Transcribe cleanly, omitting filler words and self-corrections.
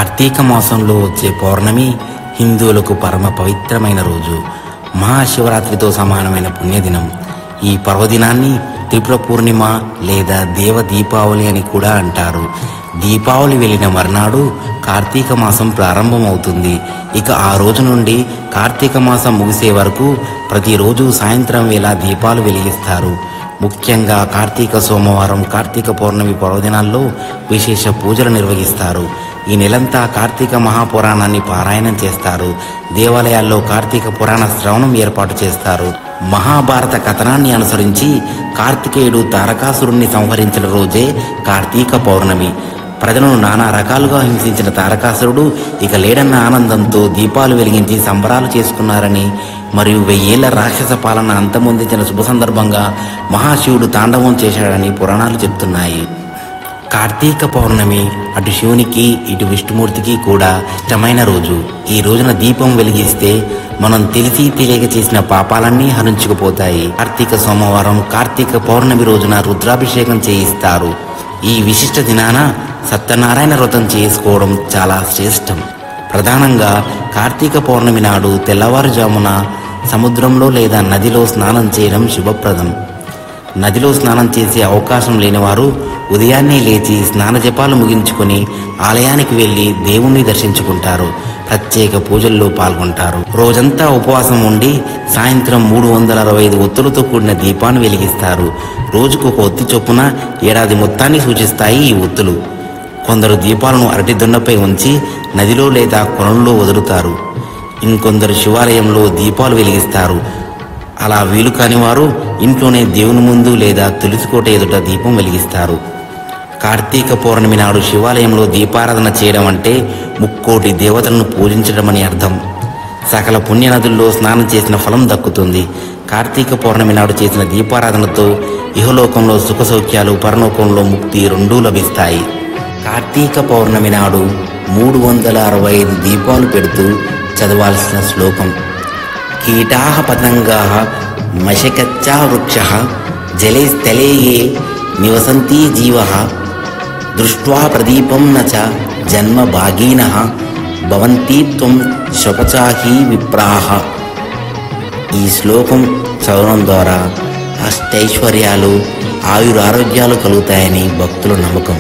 కార్తీక మాసంలో వచ్చే పౌర్ణమి హిందువులకు పరమ పవిత్రమైన రోజు. మహాశివరాత్రితో సమానమైన పుణ్యదినం. ఈ పర్వదినాన్ని త్రిపుర పూర్ణిమ లేదా దేవ దీపావళి అని కూడా అంటారు. దీపావళి వెళ్ళిన మర్నాడు కార్తీక మాసం ప్రారంభమవుతుంది. ఇక ఆ రోజు నుండి కార్తీక మాసం ముగిసే వరకు ప్రతిరోజు సాయంత్రం వేళ దీపాలు వెలిగిస్తారు. ముఖ్యంగా కార్తీక సోమవారం, కార్తీక పౌర్ణమి పర్వదినాల్లో విశేష పూజలు నిర్వహిస్తారు. ఈ నెలంతా కార్తీక మహాపురాణాన్ని పారాయణం చేస్తారు. దేవాలయాల్లో కార్తీక పురాణ శ్రవణం ఏర్పాటు చేస్తారు. మహాభారత కథనాన్ని అనుసరించి కార్తికేయుడు తారకాసురుణ్ణి సంహరించిన రోజే కార్తీక పౌర్ణమి. ప్రజలను నానా రకాలుగా హింసించిన తారకాసురుడు ఇక లేడన్న ఆనందంతో దీపాలు వెలిగించి సంబరాలు చేసుకున్నారని, మరియు 1000 ఏళ్ల రాక్షస పాలన అంతమొందించిన శుభ సందర్భంగా మహాశివుడు తాండవం చేశాడని పురాణాలు చెప్తున్నాయి. కార్తీక పౌర్ణమి అటు శివునికి ఇటు విష్ణుమూర్తికి కూడా ఇష్టమైన రోజు. ఈ రోజున దీపం వెలిగిస్తే మనం తెలిసి తెలియక చేసిన పాపాలన్నీ హరించుకుపోతాయి. కార్తీక సోమవారం, కార్తీక పౌర్ణమి రోజున రుద్రాభిషేకం చేయిస్తారు. ఈ విశిష్ట దినాన సత్యనారాయణ వ్రతం చేసుకోవడం చాలా శ్రేష్టం. ప్రధానంగా కార్తీక పౌర్ణమి నాడు తెల్లవారుజామున సముద్రంలో లేదా నదిలో స్నానం చేయడం శుభప్రదం. నదిలో స్నానం చేసే అవకాశం లేనివారు ఉదయాన్నే లేచి స్నాన జపాలు ముగించుకొని ఆలయానికి వెళ్ళి దేవుణ్ణి దర్శించుకుంటారు. ప్రత్యేక పూజల్లో పాల్గొంటారు. రోజంతా ఉపవాసం ఉండి సాయంత్రం 365 ఒత్తులతో కూడిన దీపాన్ని వెలిగిస్తారు. రోజుకు ఒక ఒత్తి చొప్పున ఏడాది మొత్తాన్ని సూచిస్తాయి ఈ ఒత్తులు. కొందరు దీపాలను అరటి దున్నపై ఉంచి నదిలో లేదా కొలంలో వదులుతారు. ఇంకొందరు శివాలయంలో దీపాలు వెలిగిస్తారు. అలా వీలు కాని వారు ఇంట్లోనే దేవుని ముందు లేదా తులసికోట ఎదుట దీపం వెలిగిస్తారు. కార్తీక పౌర్ణమి నాడు శివాలయంలో దీపారాధన చేయడం అంటే 3,000,000 దేవతలను పూజించడమని అర్థం. సకల పుణ్యనదుల్లో స్నానం చేసిన ఫలం దక్కుతుంది. కార్తీక పౌర్ణమి నాడు చేసిన దీపారాధనతో ఇహలోకంలో సుఖ సౌఖ్యాలు, పరలోకంలో ముక్తి రెండూ లభిస్తాయి. కార్తీక పౌర్ణమి నాడు 365 దీపాలు పెడుతూ చదవాల్సిన శ్లోకం: కీటాః పతంగాః మశకచ్చా వృక్షః జలే స్థలే ఏ నివసంతి జీవః దృష్ట్వా ప్రదీపం నచ జన్మ భాగీనః భవంతి త్వం శపచాహి విప్రాః. ఈ శ్లోకం చదవడం ద్వారా అష్టైశ్వర్యాలు, ఆయురారోగ్యాలు కలుగుతాయని భక్తుల నమ్మకం.